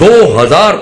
2000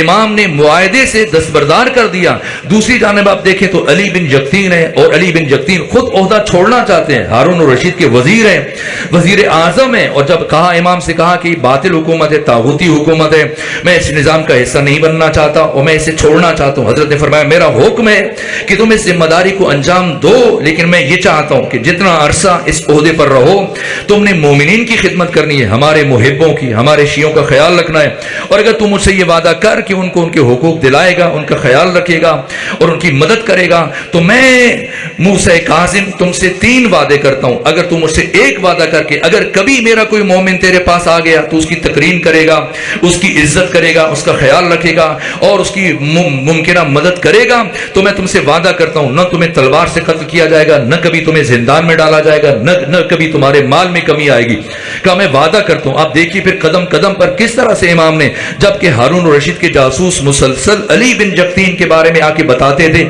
امام نے معاہدے سے دستبردار کر دیا۔ دوسری جانب آپ دیکھیں تو علی بن جقتین ہے، اور علی بن جقتین خود عہدہ چھوڑنا چاہتے ہیں، ہارون الرشید کے وزیر ہیں، وزیر اعظم ہیں، اور جب کہا امام سے کہا کہ باطل حکومت ہے، طاغوتی حکومت ہے، میں اس نظام کا حصہ نہیں بننا چاہتا اور میں اسے چھوڑنا چاہتا ہوں، حضرت نے فرمایا میرا حکم ہے کہ تم اس ذمہ داری کو انجام دو، لیکن میں یہ چاہتا ہوں کہ جتنا عرصہ اس عہدے پر رہو تم نے مومنین کی خدمت کرنی ہے، ہمارے محبوں کی، ہمارے شیعوں کا خیال رکھنا ہے، اور اگر تم مجھ سے یہ وعدہ کر کہ ان کو ان کے حقوق دلائے گا، ان کا خیال رکھے گا اور ان کی مدد کرے گا، تو میں موسیٰ کاظم تم سے 3 وعدے کرتا ہوں، اگر تم مجھ سے ایک وعدہ کر کے اگر کبھی میرا کوئی مومن تیرے پاس آ گیا تو اس کی تکریم کرے گا، اس کی عزت کرے گا، اس کا خیال رکھے گا اور اس کی ممکنہ مدد کرے گا، تو میں تم سے وعدہ کرتا ہوں نہ تمہیں تلوار سے قتل کیا جائے گا، نہ کبھی تمہیں زندان میں ڈالا جائے گا، نہ کبھی تمہارے مال میں کمی آئے گی، کہ میں وعدہ کرتا ہوں۔ آپ دیکھیے پھر قدم قدم پر کس طرح سے امام نے، جبکہ ہارون الرشید کے جاسوس مسلسل علی بن جقتین کے بارے میں آ کے بتاتے تھے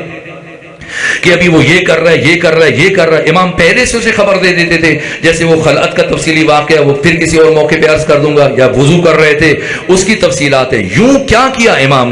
کہ ابھی وہ یہ کر رہا ہے، یہ کر رہا ہے، یہ کر رہا ہے، امام پہلے سے اسے خبر دے دیتے تھے، جیسے وہ خلعت کا تفصیلی واقعہ وہ پھر کسی اور موقع پہ عرض کر دوں گا، یا وضو کر رہے تھے اس کی تفصیلات ہیں۔ یوں کیا کیا امام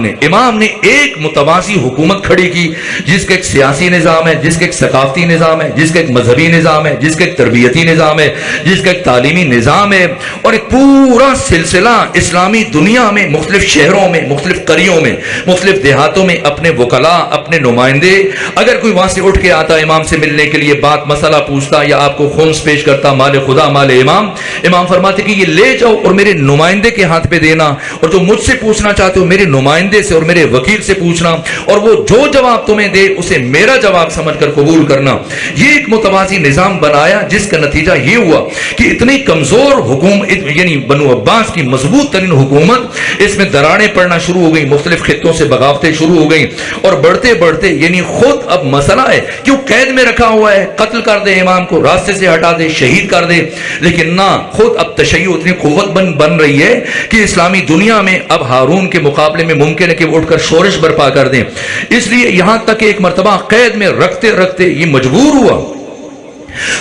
نے ایک متوازی حکومت کھڑی کی، جس کا ایک سیاسی نظام ہے، جس کا ایک ثقافتی نظام ہے، جس کا ایک مذہبی نظام ہے، جس کا ایک تربیتی نظام ہے، جس کا ایک تعلیمی نظام ہے، اور ایک پورا سلسلہ اسلامی دنیا میں مختلف شہروں میں، مختلف قریوں میں، مختلف دیہاتوں میں اپنے وکلاء، اپنے نمائندے، اگر کوئی وہاں سے اٹھ کے آتا امام سے ملنے کے لیے، بات مسئلہ پوچھتا یا آپ کو خمس پیش کرتا، مال خدا مال امام فرماتے کہ یہ لے جاؤ اور میرے نمائندے کے ہاتھ پہ دینا، اور جو مجھ سے پوچھنا چاہتے ہو میرے نمائندے سے اور میرے وکیل سے پوچھنا، اور وہ جو جواب تمہیں دے اسے میرا جواب سمجھ کر قبول کرنا۔ یہ ایک متوازی نظام بنایا، جس کا نتیجہ یہ ہوا کہ اتنی کمزور حکومت، یعنی بنو عباس کی مضبوط ترین حکومت، اس میں دراڑیں پڑنا شروع ہو گئی، مختلف خطوں سے بغاوتیں شروع ہو گئیں، اور بڑھتے بڑھتے یعنی خود اب مسئلہ ہے کیوں قید میں رکھا ہوا ہے، قتل کر دے امام کو، راستے سے ہٹا دے، شہید کر دے، لیکن نہ، خود اب تشیع اتنی قوت بن رہی ہے کہ اسلامی دنیا میں اب ہارون کے مقابلے میں ممکن ہے کہ وہ اٹھ کر شورش برپا کر دیں۔ اس لیے یہاں تک کہ ایک مرتبہ قید میں رکھتے رکھتے یہ مجبور ہوا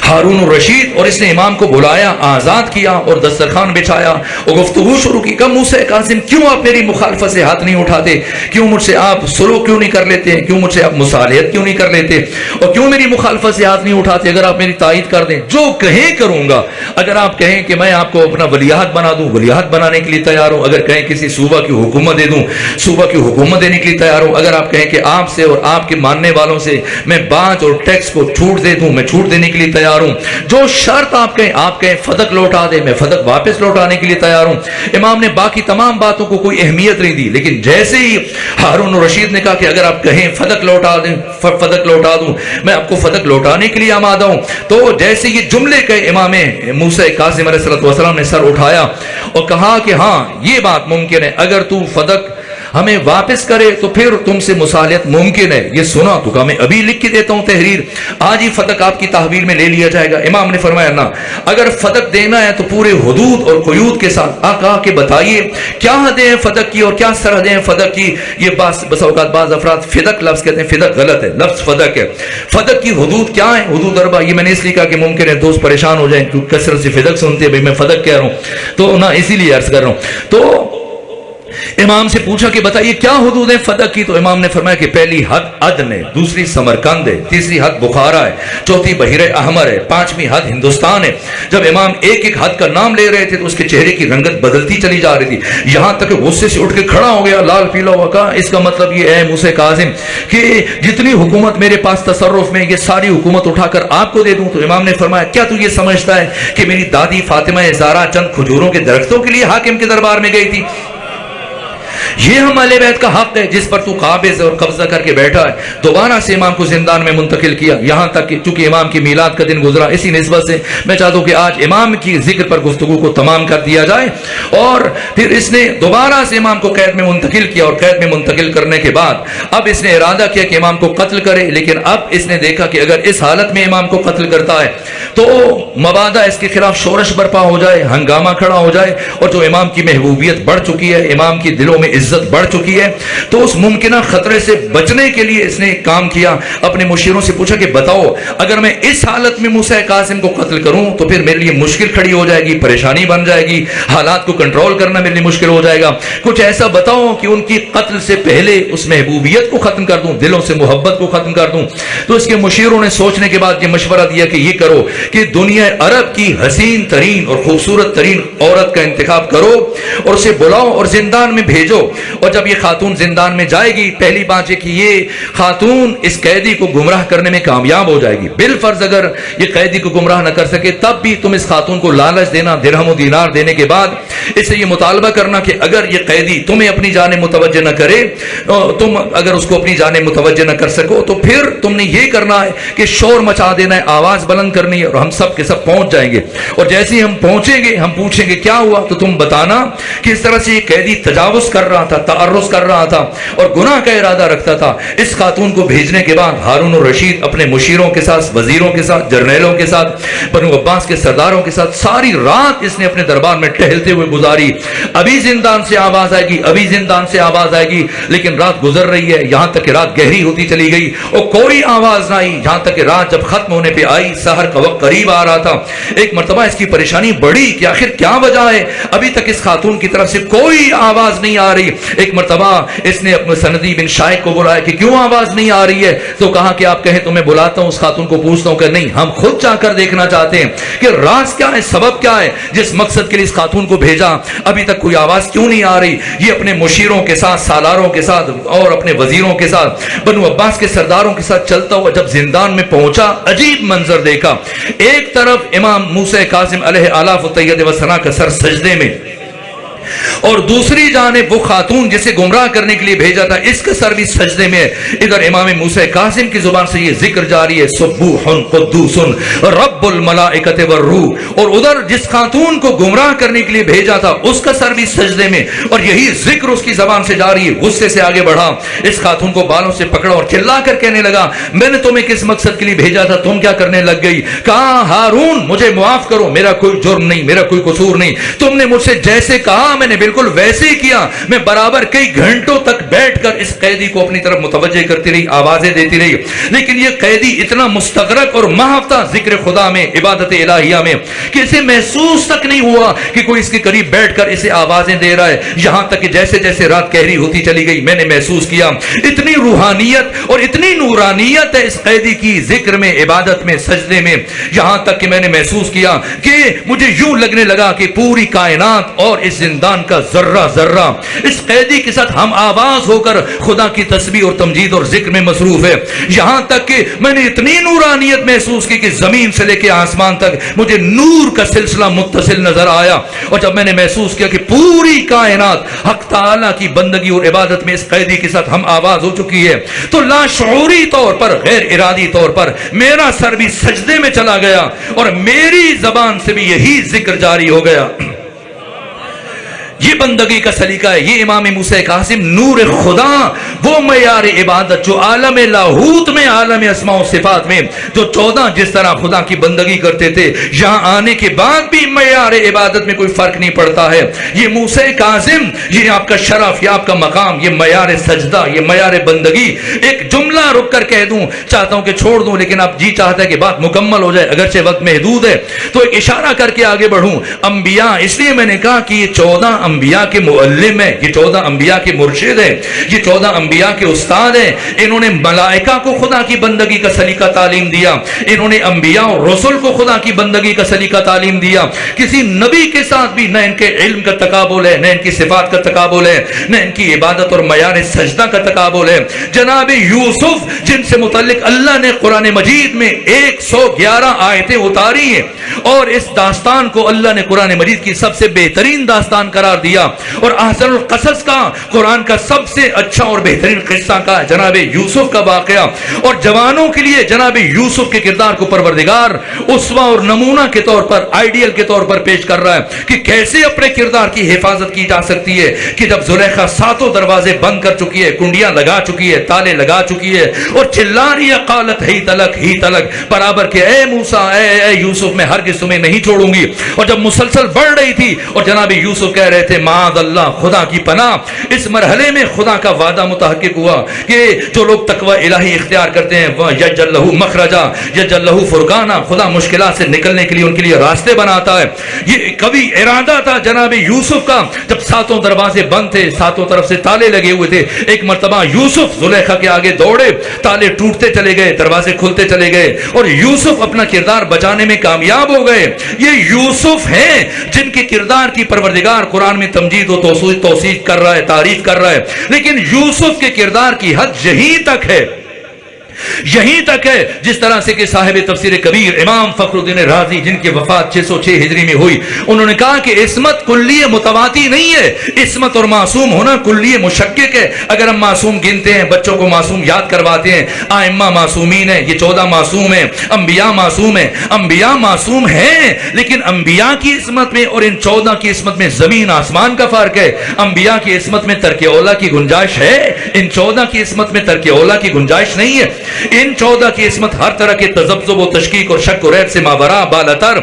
ہارون الرشید، اور اس نے امام کو بلایا، آزاد کیا اور دسترخوان بچھایا اور گفتگو شروع کی۔ کہا موسیٰ کاظم کیوں آپ میری مخالفت سے ہاتھ نہیں اٹھاتے، کیوں مجھ سے آپ سلوک کیوں نہیں کر لیتے، کیوں مجھ سے آپ مصالحت کیوں نہیں کر لیتے، اور کیوں میری مخالفت سے ہاتھ نہیں اٹھاتے، اگر آپ میری تائید کر دیں جو کہیں کروں گا، اگر آپ کہیں کہ میں آپ کو اپنا ولیعہد بنا دوں، ولیعہد بنانے کے لیے تیار ہوں، اگر کہیں کسی صوبہ کی حکومت دے دوں، صوبہ کی حکومت دینے کے لیے تیار ہوں، اگر آپ کہیں کہ آپ سے اور آپ کے ماننے والوں سے میں باج اور ٹیکس کو چھوٹ دے دوں، میں چھوٹ دینے کے لیے تیار ہوں، جو شرط آپ کہیں فدق لوٹا دے، میں فدق واپس لوٹانے کے لیے تیار ہوں۔ امام نے باقی تمام باتوں کو کوئی اہمیت نہیں دی، لیکن جیسے ہی ہارون الرشید نے کہا کہ اگر آپ کہیں فدق لوٹا دوں، میں آپ کو فدق لوٹانے کے لیے آمادہ ہوں، تو جیسے یہ جملے کہے امام موسیٰ کاظم علیہ السلام نے سر اٹھایا اور کہا کہ ہاں یہ بات ممکن ہے، اگر تو فدق ہمیں واپس کرے تو پھر تم سے مصالحت ممکن ہے۔ یہ سنا تو کہا میں ابھی لکھ کے دیتا ہوں تحریر، آج ہی فدق آپ کی تحویل میں لے لیا جائے گا۔ امام نے فرمایا نہ، اگر فدق دینا ہے تو پورے حدود اور قیود کے ساتھ آقا کے بتائیے کیا حدیں ہیں فدق کی اور کیا سرحدیں ہیں فدق کی۔ یہ بس اوقات بعض افراد فدق لفظ کہتے ہیں، فدق غلط ہے، لفظ فدق ہے۔ فدق کی حدود کیا ہیں؟ حدود اربع۔ یہ میں نے اس لیے کہا کہ ممکن ہے دوست پریشان ہو جائیں کیونکہ کثرت سے فدق سنتے ہیں، بھائی میں فدق کہہ رہا ہوں تو نہ، اسی لیے عرض کر رہا ہوں۔ تو امام سے پوچھا کہ بتائیے کیا حدود ہے فدق کی، تو امام نے فرمایا کہ پہلی حد عدن ہے، دوسری سمرقند ہے، تیسری حد بخارا ہے، چوتھی بحیرہ احمر ہے، پانچویں حد ہندوستان ہے۔ جب امام ایک ایک حد کا نام لے رہے تھے تو اس کے چہرے کی رنگت بدلتی چلی جا رہی تھی، یہاں تک کہ غصے سے اٹھ کے کھڑا ہو گیا، لال پیلا ہوا۔ کہا اس کا مطلب یہ ہے موسیٰ کاظم کہ جتنی حکومت میرے پاس تصرف میں، یہ ساری حکومت اٹھا کر آپ کو دے دوں؟ تو امام نے فرمایا کیا تو یہ سمجھتا ہے کہ میری دادی فاطمہ زہرا چند کھجوروں کے درختوں کے لیے حاکم کے دربار میں گئی تھی؟ یہ ہم اہل بیت کا حق ہے جس پر تو قابض اور قبضہ کر کے بیٹھا ہے۔ دوبارہ سے امام کو زندان میں منتقل کیا، یہاں تک کہ چونکہ امام کی میلاد کا دن گزرا، اسی نسبت سے میں چاہتا ہوں کہ آج امام کی ذکر پر گفتگو کو تمام کر دیا جائے۔ اور پھر اس نے دوبارہ سے امام کو قید میں منتقل کیا، اور قید میں منتقل کرنے کے بعد اب اس نے ارادہ کیا کہ امام کو قتل کرے، لیکن اب اس نے دیکھا کہ اگر اس حالت میں امام کو قتل کرتا ہے تو مبادا اس کے خلاف شورش برپا ہو جائے، ہنگامہ کھڑا ہو جائے، اور جو امام کی محبوبیت بڑھ چکی ہے، امام کی دلوں میں عزت بڑھ چکی ہے. تو اس ممکنہ خطرے سے بچنے کے لیے اس نے ایک کام کیا, اپنے مشیروں سے پوچھا کہ بتاؤ اگر میں اس حالت میں موسیٰ کاظم کو قتل کروں تو پھر میرے لیے مشکل کھڑی ہو جائے گی, پریشانی بن جائے گی, حالات کو کنٹرول کرنا میرے لیے مشکل ہو جائے گا, کچھ ایسا بتاؤ کہ ان کی قتل سے پہلے اس محبوبیت کو ختم کر دوں, دلوں سے محبت کو ختم کر دوں. تو اس کے مشیروں نے سوچنے کے بعد یہ مشورہ دیا کہ یہ کرو کہ دنیا عرب کی حسین ترین اور خوبصورت ترین عورت کا انتخاب کرو اور اسے بلاؤ اور زندان میں بھیجو, اور جب یہ خاتون زندان میں جائے گی پہلی بات یہ کہ یہ خاتون اس قیدی کو گمراہ کرنے میں کامیاب ہو جائے گی. بالفرض اگر یہ قیدی کو گمراہ نہ کر سکے تب بھی تم اس خاتون کو لالچ دینا, درہم و دینار دینے کے بعد اس سے یہ مطالبہ کرنا کہ اگر یہ قیدی تمہیں اپنی جانب متوجہ نہ کرے, تم اگر اس کو اپنی جانب متوجہ نہ کر سکو تو پھر تم نے یہ کرنا ہے کہ شور مچا دینا ہے, آواز بلند کرنی ہے اور ہم سب کے سب پہنچ جائیں گے, اور جیسے ہی ہم پہنچیں گے ہم پوچھیں گے کیا ہوا تو تم بتانا کہ اس طرح سے یہ قیدی تجاوز کر رہا تھا, تعرض کر رہا تھا اور گناہ کا ارادہ رکھتا تھا. اس خاتون کو بھیجنے کے بعد ہارون الرشید اپنے مشیروں کے ساتھ, وزیروں کے ساتھ, جرنیلوں کے ساتھ, بنو عباس کے سرداروں کے ساتھ ساری رات اس نے اپنے دربار میں ٹہلتے ہوئے گزاری. ابھی زندان سے آواز آئے گی, ابھی زندان سے آواز آئے گی, لیکن رات گزر رہی ہے, یہاں تک کہ رات گہری ہوتی چلی گئی اور کوئی آواز نہ آئی, یہاں تک کہ رات جب ختم ہونے پہ آئی, سحر کا وقت قریب آ رہا تھا. ایک مرتبہ اس کی پریشانی بڑھی کہ آخر کیا وجہ ہے, ابھی تک اس خاتون کی طرف سے کوئی آواز نہیں آ رہی. ایک مرتبہ اس نے اپنے سندی بن شائق کو بلایا کہ کیوں آواز نہیں آ رہی ہے, تو کہا کہ آپ کہیں تو میں بلاتا ہوں, اس خاتون کو پوچھتا ہوں کہ نہیں, ہم خود جا کر دیکھنا چاہتے ہیں کہ راز کیا ہے, سبب کیا ہے, جس مقصد کے لیے اس خاتون کو بھیجا ابھی تک کوئی آواز کیوں نہیں آ رہی. یہ اپنے مشیروں کے ساتھ, سالاروں کے ساتھ اور اپنے وزیروں کے ساتھ, بنو عباس کے سرداروں کے ساتھ چلتا ہوا جب زندان میں پہنچا عجیب منظر دیکھا. ایک طرف امام موسیٰ کاظم علیہ آلاف و تیت و ثنا کا سر سجدے میں, اور دوسری جانب وہ خاتون جسے گمراہ کرنے کے لیے بھیجا تھا اس کا سر بھی سجدے میں. ادھر امام موسیٰ کاظم کی زبان سے یہ ذکر جاری ہے سبوح قدوس رب الملائکۃ والروح, اور ادھر جس خاتون کو گمراہ کرنے کے لیے بھیجا تھا اس کا سر بھی سجدے میں, اور یہی ذکر اس کی زبان سے جاری ہے. غصے سے آگے بڑھا, اس خاتون کو بالوں سے پکڑا اور چلا کر کہنے لگا میں نے تمہیں کس مقصد کے لیے بھیجا تھا, تم کیا کرنے لگ گئی. کہا ہارون مجھے معاف کرو, میرا کوئی جرم نہیں, میرا کوئی قصور نہیں, تم نے مجھ سے جیسے کہا میں نے بالکل ویسے ہی کیا. میں برابر کئی گھنٹوں تک بیٹھ کر اس قیدی کو اپنی طرف متوجہ کرتی رہی, آوازیں دیتی رہی, لیکن یہ قیدی اتنا مستغرق اور محو تھا ذکر خدا میں, عبادت الہیہ میں, کہ اسے محسوس تک نہیں ہوا کہ کوئی اس کے قریب بیٹھ کر اسے آوازیں دے رہا ہے. یہاں تک کہ جیسے جیسے رات گہری ہوتی چلی گئی میں نے محسوس کیا اتنی روحانیت اور اتنی نورانیت ہے اس قیدی کی ذکر میں, عبادت میں, سجدے میں, یہاں تک کہ میں نے محسوس کیا کہ مجھے یوں لگنے لگا کہ پوری کائنات اور اس زندان کا ذرہ ذرہ اس قیدی کے ساتھ ہم آواز ہو کر خدا کی تسبیح اور تمجید اور ذکر میں مصروف ہے. یہاں تک کہ میں نے اتنی نورانیت محسوس کی کہ زمین سے لے کے آسمان تک مجھے نور کا سلسلہ متصل نظر آیا, اور جب میں نے محسوس کیا کہ پوری کائنات حق تعالیٰ کی بندگی اور عبادت میں اس قیدی کے ساتھ ہم آواز ہو چکی ہے, تو لاشعوری طور پر, غیر ارادی طور پر میرا سر بھی سجدے میں چلا گیا اور میری زبان سے بھی یہی ذکر جاری ہو گیا. یہ بندگی کا سلیقہ ہے. یہ امام موسیٰ کاظم نور خدا, وہ معیار عبادت جو عالم لاہوت میں, عالم اسماء و صفات میں جو 14 جس طرح خدا کی بندگی کرتے تھے, یہاں آنے کے بعد بھی معیار عبادت میں کوئی فرق نہیں پڑتا ہے. یہ موسیٰ کاظم, یہ آپ کا شرف, یہ آپ کا مقام, یہ معیار سجدہ, یہ معیار بندگی. ایک جملہ رک کر کہہ دوں, چاہتا ہوں کہ چھوڑ دوں لیکن اب جی چاہتا ہے کہ بات مکمل ہو جائے, اگرچہ وقت محدود ہے, تو ایک اشارہ کر کے آگے بڑھوں. انبیاء, اس لیے میں نے کہا کہ یہ 14 انبیاء کے معلم ہیں, یہ 14 انبیاء کے مرشد ہیں, یہ 14 انبیاء کے استاد ہیں. انہوں نے ملائکہ کو خدا کی بندگی کا سلیقہ تعلیم دیا, انہوں نے انبیاء اور رسول کو خدا کی بندگی کا سلیقہ تعلیم دیا. کسی نبی کے ساتھ بھی نہ ان کے علم کا تقابل ہے, نہ ان کی صفات کا تقابل ہے, نہ ان کی عبادت اور معیار سجدہ کا تقابل ہے. جناب یوسف جن سے متعلق اللہ نے قرآن مجید میں 111 آیتیں اتاری ہیں, اور اس داستان کو اللہ نے قرآن مجید کی سب سے بہترین داستان قرار دیا, اور احسن القصص کا, قرآن کا سب سے اچھا اور بہترین قصہ کا جناب یوسف کا واقعہ. اور جوانوں کے لیے جناب یوسف کے کردار کو پروردگار اسوہ اور نمونہ کے طور پر, آئیڈیل کے طور پر پیش کر رہا ہے کہ کیسے اپنے کردار کی حفاظت کی جا سکتی ہے. کہ جب زلیخا 7 دروازے بند کر چکی ہے, کنڈیاں لگا چکی ہے, تالے لگا چکی ہے, اور چلا رہی ہے قالت ہی تلک برابر کہ اے موسیٰ, اے یوسف, میں ہرگز تمہیں نہیں چھوڑوں گی. اور جب مسلسل بڑھ رہی تھی اور جناب یوسف کہہ رہے کہتے معاذ اللہ، خدا کی پناہ۔ اس مرحلے میں خدا کا وعدہ متحقق ہوا کہ جو لوگ تقوی الہی اختیار کرتے ہیں وہ یجعل لہ مخرجا یجعل لہ فرقانا، خدا مشکلات سے نکلنے کے لیے ان کے لیے راستے بناتا ہے۔ یہ کبھی ارادہ تھا جناب یوسف کا، جب ساتوں دروازے بند تھے، ساتوں طرف سے تالے لگے ہوئے تھے، ایک مرتبہ یوسف زلیخا کے آگے دوڑے، تالے ٹوٹتے چلے گئے، دروازے کھلتے چلے گئے اور یوسف اپنا کردار بچانے میں کامیاب ہو گئے۔ یہ یوسف ہیں جن کے کردار کی پروردگار قرآن میں تمجید و توصیف کر رہا ہے، تعریف کر رہا ہے، لیکن یوسف کے کردار کی حد یہی تک ہے، یہیں تک ہے جس طرح سے کہ صاحب تفسیر کبیر امام فخر الدین رازی جن کی وفات 606 ہجری میں ہوئی، انہوں نے کہا کہ عصمت کلی متواتی نہیں ہے، عصمت اور معصوم ہونا کلی مشکک ہے۔ اگر ہم معصوم گنتے ہیں، بچوں کو معصوم یاد کرواتے ہیں، ائمہ معصومین ہیں، یہ 14 معصوم ہیں، انبیاء معصوم ہیں، انبیاء معصوم ہیں، لیکن انبیاء کی عصمت میں اور ان 14 کی عصمت میں زمین آسمان کا فرق ہے۔ انبیاء کی عصمت میں ترک اولا کی گنجائش ہے، ان 14 کی عصمت میں ترک اولا کی گنجائش نہیں ہے۔ ان 14 کی عصمت ہر طرح کے تذبذب و تشکیک اور شک و ریب سے ماورا بالاتر،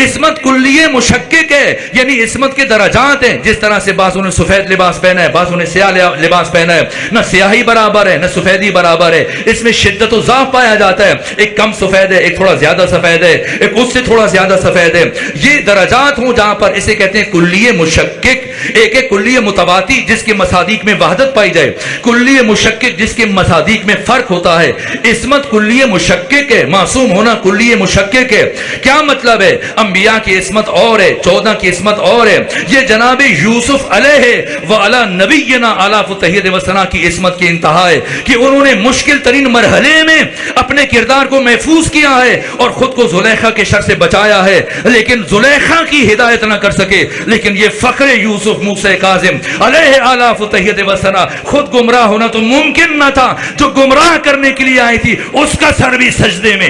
عصمت کلیہ مشکک ہے، یعنی عصمت کے درجات ہیں۔ جس طرح سے بعضوں نے سفید لباس پہنا ہے، بعضوں نے سیاہ لباس پہنا ہے، نہ سیاہی برابر ہے نہ سفیدی برابر ہے، اس میں شدت و ضعف پایا جاتا ہے، ایک کم سفید ہے، ایک تھوڑا زیادہ سفید ہے، ایک اس سے تھوڑا زیادہ سفید ہے، یہ درجات ہوں جہاں پر اسے کہتے ہیں کلیہ مشکک۔ ایک ہے کلیہ متواتی جس کے مصادیق میں وحدت پائی جائے، کلیہ مشکک جس کے مصادیق میں فرق ہوتا ہے۔ عصمت کلیہ مشکک ہے، معصوم ہونا کلیہ مشکک ہے۔ کیا مطلب ہے؟ انبیاء کی عصمت اور ہے، 14 کی عصمت اور ہے۔ یہ جناب یوسف علیہ وعلی نبینا آلاف التحیت وسنا کی عصمت کی انتہا ہے کہ انہوں نے مشکل ترین مرحلے میں اپنے کردار کو محفوظ کیا ہے اور خود کو زلیخا کے شر سے بچایا ہے، لیکن زلیخا کی ہدایت نہ کر سکے۔ لیکن یہ فخر یوسف موسیٰ کاظم علیہ آلاف التحیت وسنا، خود گمراہ ہونا تو ممکن نہ تھا، جو گمراہ کرنے کے لیے آئی تھی اس کا سر بھی سجدے میں،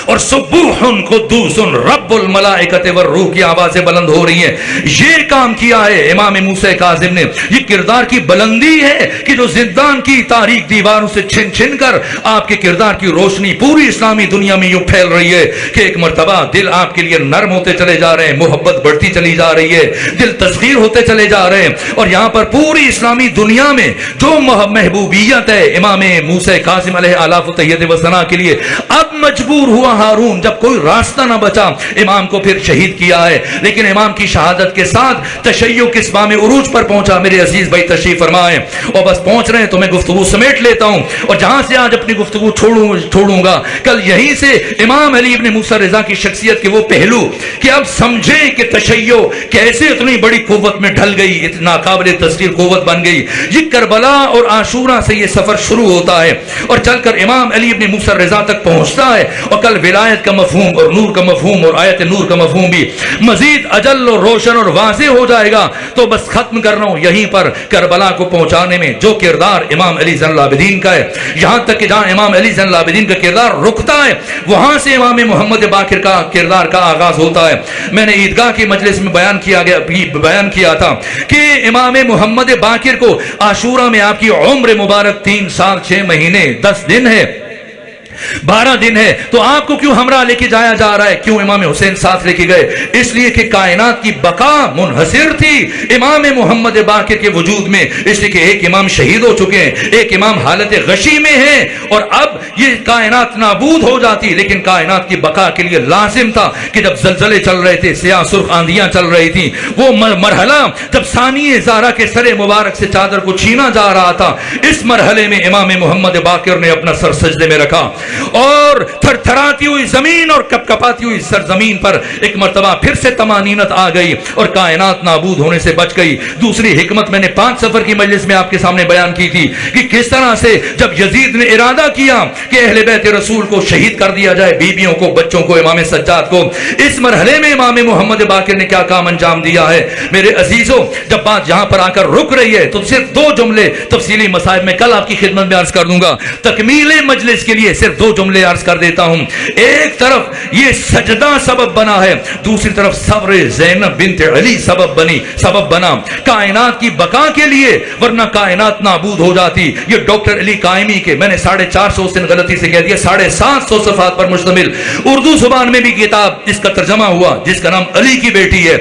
اور سبوح قدوس رب الملائکۃ والروح کی آوازیں بلند ہو رہی ہیں۔ یہ کام کیا ہے امام موسیٰ کاظم نے۔ یہ کردار کی بلندی ہے کہ جو زندان کی تاریک دیواروں سے چھن چھن کر آپ کے کردار کی روشنی پوری اسلامی دنیا میں یوں پھیل رہی ہے کہ ایک مرتبہ دل آپ کے لیے نرم ہوتے چلے جا رہے ہیں، محبت بڑھتی چلی جا رہی ہے، دل تسخیر ہوتے چلے جا رہے ہیں، اور یہاں پر پوری اسلامی دنیا میں جو محبوبیت ہے امام موسیٰ کاظم علیہ آلاف التحیت وسنا کے لیے، اب مجبور ہوا ہارون جب کوئی راستہ نہ بچا امام کو پھر شہید کیا ہے۔ لیکن امام کی شہادت کے ساتھ تشیع کس بام عروج پر پہنچا۔ میرے عزیز بھائی تشریف فرمائیں، اور بس پہنچ رہے ہیں تو میں گفتگو سمیٹ لیتا ہوں، اور جہاں سے آج اپنی گفتگو چھوڑوں گا کل یہیں سے امام علی ابن موسیٰ رضا کی شخصیت کے وہ پہلو کہ اب سمجھیں کہ تشیع کیسے اتنی بڑی قوت میں ڈھل گئی، اتنا قابل تصویر قوت بن گئی۔ یہ کربلا اور عاشورہ سے یہ سفر شروع ہوتا ہے اور چل کر امام علی ابن موسیٰ رضا تک پہنچتا ہے، اور کل ولایت کا مفہوم اور نور کا مفہوم اور آیت نور کا مفہوم بھی مزید اجل اور روشن اور واضح ہو جائے گا۔ تو بس ختم کر رہا ہوں یہیں پر کربلا کو پہنچانے میں جو کردار امام علی زین العابدین کا ہے، یہاں تک کہ جہاں امام علی زین العابدین کا کردار رکتا ہے وہاں سے امام محمد باقر کا کردار کا آغاز ہوتا ہے۔ میں نے عیدگاہ کی مجلس میں بیان کیا تھا کہ امام محمد باقر کو عاشورہ میں آپ کی عمر مبارک 3 سال 6 مہینے 10 دن ہے، 12 دن ہے، تو آپ کو کیوں ہمراہ لے کے جایا جا رہا ہے؟ کیوں امام حسین ساتھ لے کے گئے؟ اس لیے کہ کائنات کی بقا منحصر تھی امام محمد باقر کے وجود میں، اس لیے کہ ایک امام شہید ہو چکے ہیں، ایک امام حالت غشی میں ہے، اور اب یہ کائنات نابود ہو جاتی، لیکن کائنات کی بقا کے لیے لازم تھا کہ جب زلزلے چل رہے تھے، سیاہ سرخ آندیاں چل رہی تھیں، وہ مرحلہ جب ثانی زہرا کے سر مبارک سے چادر کو چھینا جا رہا تھا، اس مرحلے میں امام محمد باقر نے اپنا سر سجدے میں رکھا، اور تھر تھراتی ہوئی زمین اور کپ کپاتی ہوئی سرزمین پر ایک مرتبہ پھر سے طمانینت آ گئی اور کائنات نابود ہونے سے بچ گئی۔ دوسری حکمت میں نے 5 سفر کی مجلس میں آپ کے سامنے بیان کی تھی کہ کس طرح سے جب یزید نے ارادہ کیا کہ اہل بیت رسول کو شہید کر دیا جائے، بیویوں کو، بچوں کو، امام سجاد کو، اس مرحلے میں امام محمد باقر نے کیا کام انجام دیا ہے۔ میرے عزیزوں، جب بات یہاں پر آ کر رک رہی ہے تو صرف 2 جملے تفصیلی مسائل میں کل آپ کی خدمت میں عرض کر دوں گا۔ تکمیل مجلس کے لیے صرف صرف دو جملے عرض کر دیتا ہوں. ایک طرف یہ سجدہ سبب بنا ہے, دوسری طرف صبر زینب بنت علی سبب بنا کائنات کی بقا کے لیے, ورنہ کائنات نابود ہو جاتی. یہ ڈاکٹر علی قائمی کے, میں نے 450 اس دن غلطی سے کہہ دیا, 750 صفحات پر مشتمل اردو زبان میں بھی کتاب اس کا ترجمہ ہوا جس کا نام علی کی بیٹی ہے.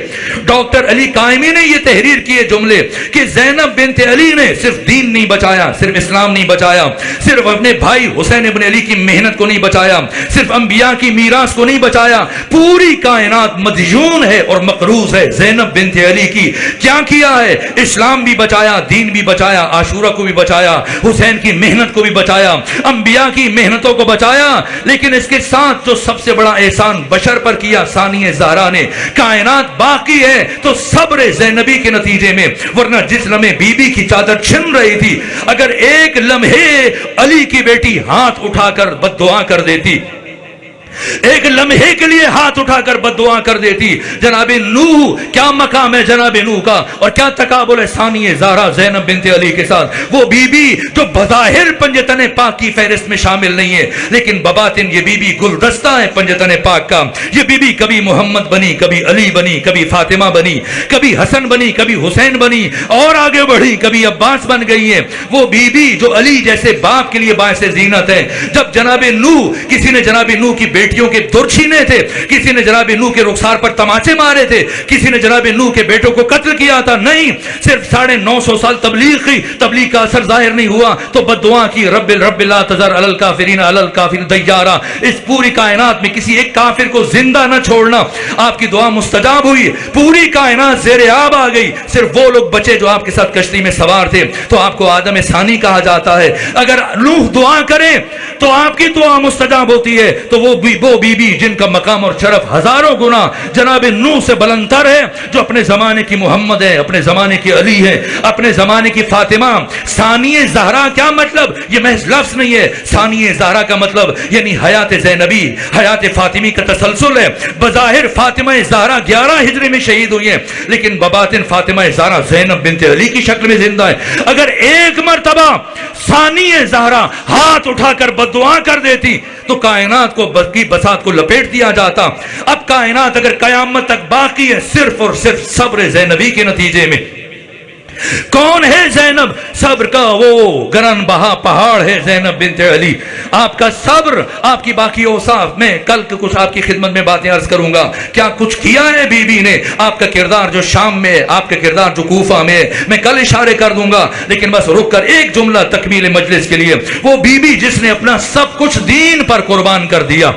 ڈاکٹر علی قائمی نے یہ تحریر کیے جملے کہ زینب بنت علی نے صرف دین نہیں بچایا, صرف اسلام نہیں بچایا, صرف اپنے بھائی حسین ابن علی کی محنت کو نہیں بچایا, صرف انبیاء کی میراث کو نہیں بچایا, پوری کائنات مدیون ہے اور مقروض ہے زینب بنت علی کی. کیا کیا ہے؟ اسلام بھی بچایا, دین بھی بچایا, عاشورہ کو بھی بچایا, حسین کی محنت کو بھی بچایا, انبیاء کی محنتوں کو بچایا. لیکن اس کے ساتھ جو سب سے بڑا احسان بشر پر کیا ثانیہ زہرا نے, کائنات باقی ہے تو صبر زینبی کے نتیجے میں, ورنہ جس لمحے بی بی کی چادر چھن رہی تھی, اگر ایک لمحے علی کی بیٹی ہاتھ اٹھا کر بد دعا کر دیتی, ایک لمحے کے لیے ہاتھ اٹھا کر بد دعا کر دیتی, جناب نوح, کیا مقام ہے جناب نوح کا, اور کیا تقابل ہے ثانیہ زہرا زینب بنت علی کے ساتھ. وہ بی بی جو بظاہر پنجتن پاک کی فہرست میں شامل نہیں ہے, لیکن بباطن یہ بی بی گلدستہ ہے پنجتن پاک کا. یہ بی بی کبھی محمد بنی, کبھی علی بنی, کبھی فاطمہ بنی, کبھی حسن بنی, کبھی حسین بنی, اور آگے بڑھی کبھی عباس بن گئی ہے. وہ بی بی جو علی جیسے باپ کے لیے باعث زینت ہے. جب جناب نوح, کسی نے جناب نوح کی بیٹیوں کے در چھینے تھے, کسی نے جناب نوح کے رخسار پر تماچے مارے تھے, کسی نے جناب نوح کے بیٹوں کو قتل کیا تھا, نہیں, صرف 950 سال تبلیغ کی, تبلیغ کا اثر ظاہر نہیں ہوا تو بد دعا کی, رب لا تذر علی الکافرین علی الکافر دیارا. اس پوری کائنات میں کسی ایک کافر کو زندہ نہ چھوڑنا. آپ کی دعا مستجاب ہوئی, پوری کائنات زیر آب آ گئی, صرف وہ لوگ بچے جو آپ کے ساتھ کشتی میں سوار تھے. تو آپ کو آدم ثانی کہا جاتا ہے. اگر نوح دعا کرے تو آپ کی دعا مستجاب ہوتی ہے, تو وہ بی بی جن کا مقام اور شرف ہزاروں گنا جناب نوح سے بلندتر ہے, جو اپنے زمانے کی محمد ہے, اپنے زمانے کی علی ہے, اپنے زمانے کی فاطمہ. ثانیہ زہرا کیا مطلب؟ یہ محض لفظ نہیں ہے. ثانیہ زہرا کا مطلب یعنی حیات زینبی, حیات فاطمی کا تسلسل ہے. بظاہر فاطمہ زہرا 11 ہجری میں شہید ہوئی ہے, لیکن بباطن فاطمہ زہرا زینب بنت علی کی شکل میں زندہ ہے. اگر ایک مرتبہ ثانیہ زہرا ہاتھ اٹھا کر بد دعا کر دیتی تو کائنات کو کی بساط کو لپیٹ دیا جاتا. اب کائنات اگر قیامت تک باقی ہے صرف اور صرف صبر زینبی کے نتیجے میں. کون ہے زینب؟ صبر کا وہ گرن بہا پہاڑ ہے زینب بنت علی. آپ کا صبر, آپ کی باقی اوصاف, میں کل کچھ آپ کی خدمت میں باتیں عرض کروں گا. کیا کچھ کیا ہے بی بی نے, آپ کا کردار جو شام میں ہے, آپ کا کردار جو کوفہ میں ہے, میں کل اشارے کر دوں گا. لیکن بس رک کر ایک جملہ تکمیل مجلس کے لیے. وہ بی بی جس نے اپنا سب کچھ دین پر قربان کر دیا,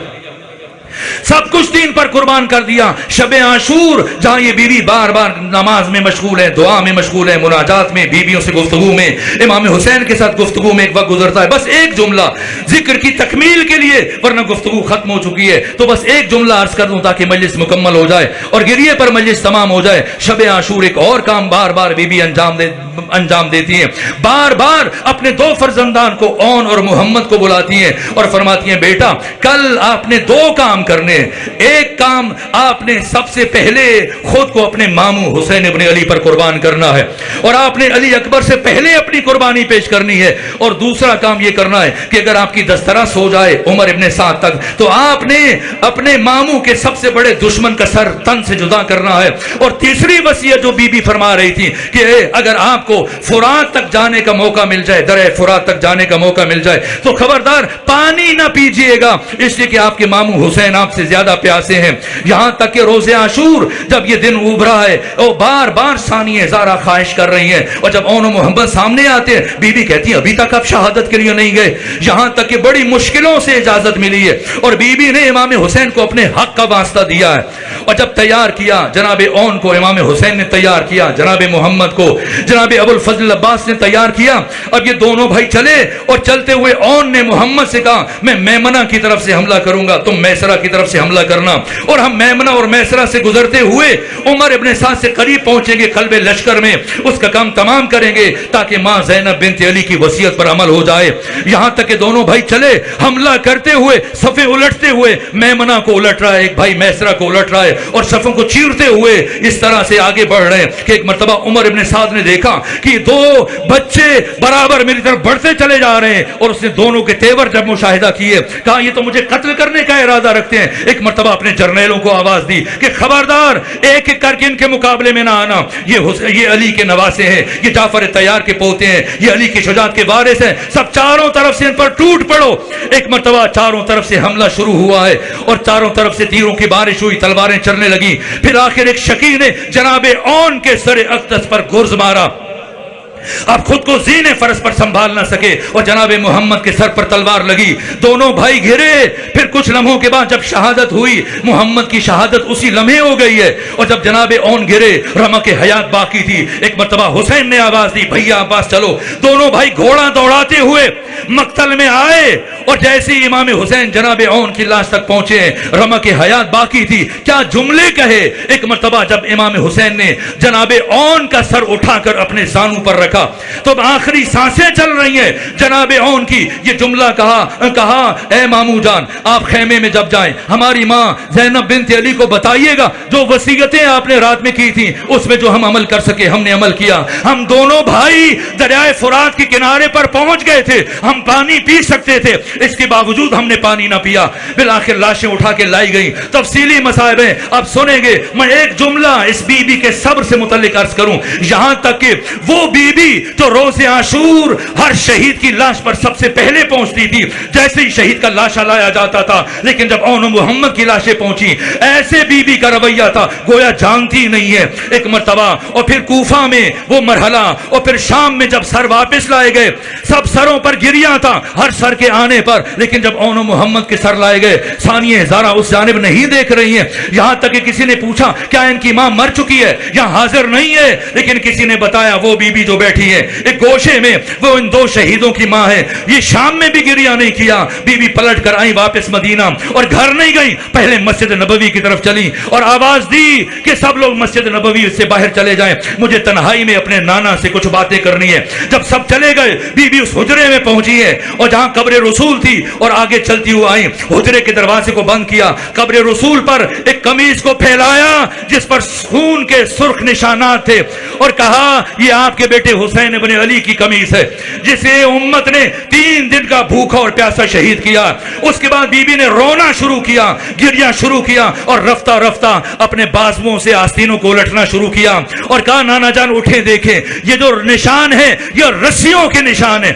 سب کچھ دین پر قربان کر دیا. شب عاشور جہاں یہ بیوی بار بار نماز میں مشغول ہے, دعا میں مشغول ہے, مناجات میں, بیویوں سے گفتگو میں, امام حسین کے ساتھ گفتگو میں ایک وقت گزرتا ہے. بس ایک جملہ ذکر کی تکمیل کے لیے, ورنہ گفتگو ختم ہو چکی ہے, تو بس ایک جملہ عرض کر دوں تاکہ مجلس مکمل ہو جائے اور گریے پر مجلس تمام ہو جائے. شب عاشور ایک اور کام بار بار بیوی انجام دیتی ہیں. بار بار اپنے 2 فرزندان کو, اون اور محمد کو بلاتی ہیں اور فرماتی ہیں, بیٹا کل آپ نے 2 کام کرنے. ایک کام آپ نے سب سے پہلے خود کو اپنے ماموں حسین ابن علی پر قربان کرنا ہے, اور آپ نے علی اکبر سے پہلے اپنی قربانی پیش کرنی ہے. اور دوسرا کام یہ کرنا ہے کہ اگر آپ کی دسترس ہو جائے عمر ابن سعد تک, تو آپ نے اپنے ماموں کے سب سے بڑے دشمن کا سر تن سے جدا کرنا ہے. اور تیسری وصیت جو بی بی فرما رہی تھی کہ اگر آپ کو فرات تک جانے کا موقع مل جائے, درے فرات تک جانے کا موقع مل جائے, تو خبردار پانی نہ پیجیے گا, اس لیے کہ آپ کے ماموں حسین آپ سے زیادہ پیاسے ہیں. یہاں تک کہ روز عاشور جب یہ دن ابھرا ہے, وہ بار بار ثانیہ زہرا خواہش کر رہی ہیں, اور جب اون و محمد سامنے آتے ہیں, بی بی کہتی ہے ابھی تک آپ شہادت کے لیے نہیں گئے. یہاں تک کہ بڑی مشکلوں سے اجازت ملی ہے, اور بی بی نے امام حسین کو اپنے حق کا واسطہ دیا ہے. اور جب تیار کیا جناب اون کو, امام حسین نے تیار کیا جناب محمد کو, جناب ابو الفضل عباس نے تیار کیا. اب یہ دونوں بھائی چلے, اور چلتے ہوئے اون نے محمد سے کہا میں میمنہ کی طرف سے حملہ کروں گا, تم میسرہ کی طرف سے حملہ کرنا. اور ہم میمنہ اور میسرہ سے گزرتے ہوئے عمر ابن سعد سے قریب پہنچیں گے, قلب لشکر میں اس کا کام تمام کریں گے تاکہ ماں زینب بنت علی کی وصیت پر عمل ہو جائے. یہاں تک کہ دونوں بھائی چلے, حملہ کرتے ہوئے, صفیں الٹتے ہوئے, میمنہ کو الٹ رہا ہے, ایک بھائی میسرہ کو الٹ رہا ہے, اور صفوں کو چیرتے ہوئے اس طرح سے آگے بڑھ رہے ہیں کہ ایک مرتبہ عمر ابن سعد نے دیکھا کہ 2 بچے برابر میری طرف بڑھتے چلے جا رہے ہیں, اور اس نے دونوں کے تیور جب مشاہدہ کیے, کہا یہ تو مجھے قتل کرنے کا ارادہ رکھتے ہیں. ایک مرتبہ اپنے جرنیلوں کو آواز دی کہ خبردار ایک ایک کر کے ان کے مقابلے میں نہ آنا, یہ علی کے نواسے ہیں, یہ جعفر طیار کے پوتے ہیں, یہ علی کی شجاعت کے وارث ہیں, سب چاروں طرف سے ان پر ٹوٹ پڑو. ایک مرتبہ چاروں طرف سے حملہ شروع ہوا ہے اور چاروں طرف سے تیروں کی بارش ہوئی, تلواریں چلنے لگی. پھر آخر ایک شکی نے جناب اون کے سر اقدس پر گرز مارا, اب خود کو زین فرس پر سنبھال نہ سکے اور جناب محمد کے سر پر تلوار لگی. دونوں بھائی گھرے. پھر کچھ لمحوں کے بعد جب شہادت ہوئی, محمد کی شہادت اسی لمحے ہو گئی ہے. اور جب جناب اون گھرے, رمق حیات باقی تھی. ایک مرتبہ حسین نے آواز دی, بھیا عباس چلو. دونوں بھائی گھوڑا دوڑاتے ہوئے مقتل میں آئے اور جیسے ہی امام حسین جناب اون کی لاش تک پہنچے, رمق حیات باقی تھی. کیا جملے کہے. ایک مرتبہ جب امام حسین نے جناب اون کا سر اٹھا کر اپنے زانوں پر رکھا تو آخری سانسیں چل رہی ہیں جناب اون کی, یہ جملہ کہا اے مامو جان, آپ خیمے میں جب جائیں ہماری ماں زینب بنت علی کو بتائیے گا جو وصیتیں آپ نے رات میں کی تھی اس میں جو ہم عمل کر سکے ہم نے عمل کیا. ہم دونوں بھائی دریائے فرات کے کنارے پر پہنچ گئے تھے, ہم پانی پی سکتے تھے, اس کے باوجود ہم نے پانی نہ پیا. بالآخر لاشیں اٹھا کے لائی گئی. تفصیلی مصائب ہیں, اب سنیں گے. میں ایک جملہ اس بی بی کے صبر سے متعلق عرض کروں, یہاں تک کہ وہ بی بی تو روز عاشور ہر شہید کی لاش پر سب سے پہلے پہنچتی تھی جیسے ہی شہید کا لاشا لایا جاتا تھا. لیکن جب اون محمد کی لاشیں پہنچی, ایسے بی بی کا رویہ تھا گویا جانتی نہیں ہے. ایک مرتبہ اور پھر کوفہ میں وہ مرحلہ, اور پھر شام میں جب سر واپس لائے گئے, سب سروں پر گریاں تھا ہر سر کے آنے پر. لیکن جب اون محمد کے سر لائے گئے, ثانیہ زارا اس جانب نہیں دیکھ رہی ہیں. یہاں تک کہ کسی نے پوچھا کیا ان کی ماں مر چکی ہے یا حاضر نہیں ہے, لیکن کسی نے بتایا وہ بی بی جو بیٹھی ہے ایک گوشے میں وہ ان دو شہیدوں کی ماں ہے. یہ شام میں بھی گریہ نہیں کیا. بی بی پلٹ کر آئی واپس مدینہ اور گھر نہیں گئی, پہلے مسجد نبوی کی طرف چلی اور آواز دی کہ سب لوگ مسجد نبوی سے باہر چلے جائیں, مجھے تنہائی میں اپنے نانا سے کچھ باتیں کرنی ہے. جب سب چلے گئے, بی بی اس حجرے میں پہنچی ہے اور جہاں قبر رسول تھی اور آگے چلتی ہوئی آئی, حجرے کے دروازے کو بند کیا, قبر رسول پر ایک قمیض کو پھیلایا جس پر خون کے سرخ نشانات تھے اور کہا یہ آپ کے بیٹے حسین ابن علی کی قمیص ہے جسے امت نے 3 دن کا بھوکا اور پیاسا شہید کیا. اس کے بعد بی بی نے رونا شروع کیا, گریہ شروع کیا اور رفتہ رفتہ اپنے بازوؤں سے آستینوں کو الٹنا شروع کیا اور کہا نانا جان اٹھیں دیکھیں یہ جو نشان ہے یہ رسیوں کے نشان ہے,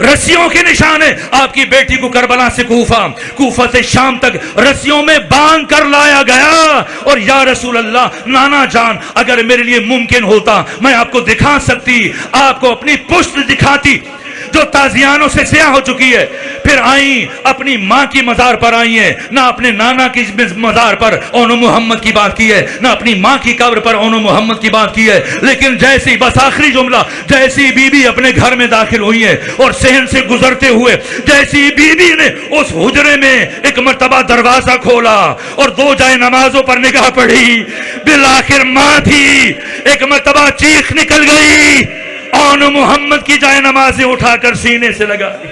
رسیوں کے نشان ہے. آپ کی بیٹی کو کربلا سے کوفہ سے شام تک رسیوں میں باندھ کر لایا گیا. اور یا رسول اللہ, نانا جان اگر میرے لیے ممکن ہوتا میں آپ کو دکھا سکتی, آپ کو اپنی پشت دکھاتی جو تازیانوں سے سیاہ ہو چکی ہے. پھر آئیں اپنی ماں کی مزار پر آئی ہیں, نہ اپنے نانا کی مزار پر اون محمد کی بات کی ہے, نہ اپنی ماں کی قبر پر اون محمد کی بات کی ہے. لیکن جیسی بس آخری جملہ, جیسی بی بی اپنے گھر میں داخل ہوئی ہے اور صحن سے گزرتے ہوئے جیسی بی بی نے اس حجرے میں ایک مرتبہ دروازہ کھولا اور 2 جائے نمازوں پر نگاہ پڑی, بالآخر ماں تھی. ایک مرتبہ چیخ نکل گئی, اون محمد کی جائے نمازیں اٹھا کر سینے سے لگا دی.